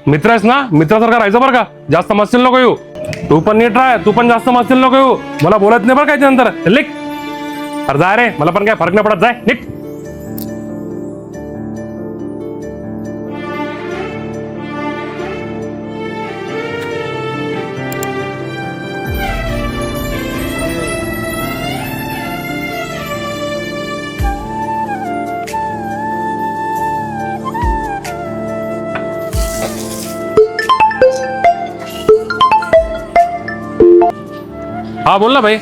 मित्र आहेस ना, मित्रासारखा राहायचं बरं का. जास्त मस्तीला नको येऊ. तू पण नीट राह, तू पण जास्त मस्तीला नको येऊ. मला बोलत नाही बरं काय त्यानंतर. निघ. अरे जाय रे, मला पण काय फरक नाही पडत. जाय निघ. हा बोल ना भाई.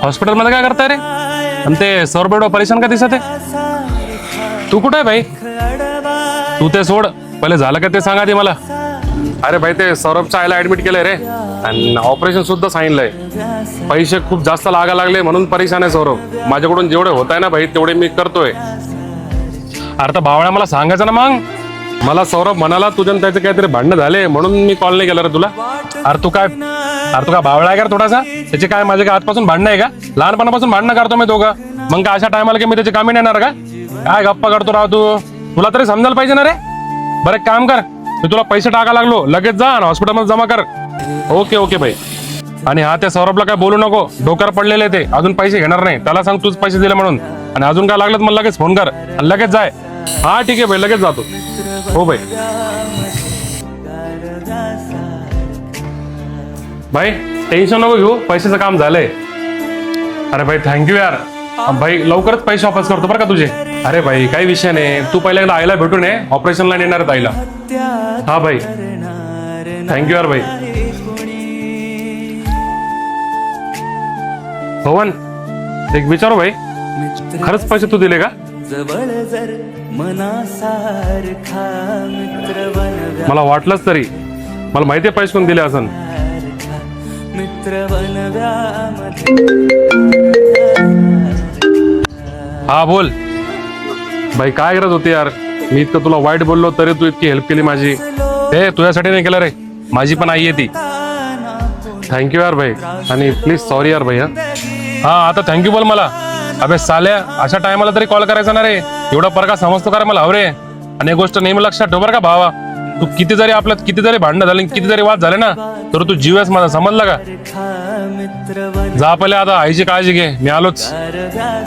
हॉस्पिटल मध्ये काय करताय रे? आणि ते सौरभ एवढं परेशान का दिसत आहे? तू कुठे आहे भाई? तू ते सोड, पहिले झालं का ते सांगा आधी मला. अरे भाई ते सौरभच्या आईला ऍडमिट केलंय रे, आणि ऑपरेशन सुद्धा सांगितलंय. पैसे खूप जास्त लागा लागले म्हणून परेशान आहे सौरभ. माझ्याकडून जेवढे होत आहे ना भाई तेवढे मी करतोय. अरे तर भावड्या मला सांगायचं ना मग. मला सौरभ म्हणाला तुझ्या त्याचे काहीतरी भांडणं झाले म्हणून मी कॉल नाही केला रे तुला. अरे तू काय भावळा आहे का थोडासा? त्याचे काय माझे काय आजपासून भांडणं आहे का? लहानपणापासून भांडणं करतो मी दोघं. मग काय अशा टायमाला की मी त्याची कामी येणार का? काय गप्पा करतो राव तू? तुला तरी समजायला पाहिजे ना रे. बरं एक काम कर, मी तुला पैसे टाका लागलो, लगेच जा आणि हॉस्पिटलमध्ये जमा कर. ओके ओके भाई. आणि हा त्या सौरभला काय बोलू नको, डोक्यावर पडलेले ते अजून पैसे घेणार नाही. त्याला सांग तूच पैसे दिले म्हणून. आणि अजून काय लागलं तर मला लगेच फोन कर आणि लगेच जाय. हा ठीक आहे भाई, लगेच जातो. हो भाई. भाई टेन्शन नको घेऊ, पैशाचं काम झालंय. अरे भाई थँक्यू यार. भाई लवकरच पैसे वापस करतो बरं का तुझे. अरे भाई काही विषय नाही, तू पहिला एकदा आईला भेटून ये, ऑपरेशनला नेणार आहेत आईला. हा भाई थँक्यू यार भाई. भवन एक विचारू भाई, खरंच पैसे तू दिले का? मला वाटलंच तरी. मला माहितीये पैसे कोण दिले असन. हा बोल भाई. काय गरज होती यार? मी इतकं तुला वाईट बोललो तरी तू इतकी हेल्प केली माझी. हे तुझ्यासाठी नाही केलं रे, माझी पण आई आहे ती. थँक्यू यार भाई. आणि प्लीज सॉरी यार भाई. हा आता थँक्यू बोल मला. अबे साल्या, अशा टायमाला तरी कॉल करायचा ना रे. एवढा परका समजतो का रे मला? हवरे. आणि एक गोष्ट नेहमी लक्षात ठेव बरं का भावा, तू किती जरी भांडणं झाले, किती जरी वाद झाले ना, तर तू जीव आहेस माझा, समजला का? जा पहिले, आता आईची काळजी घे, मी आलोच.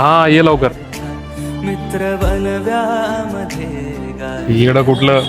हा ये लवकर. इकडं कुठलं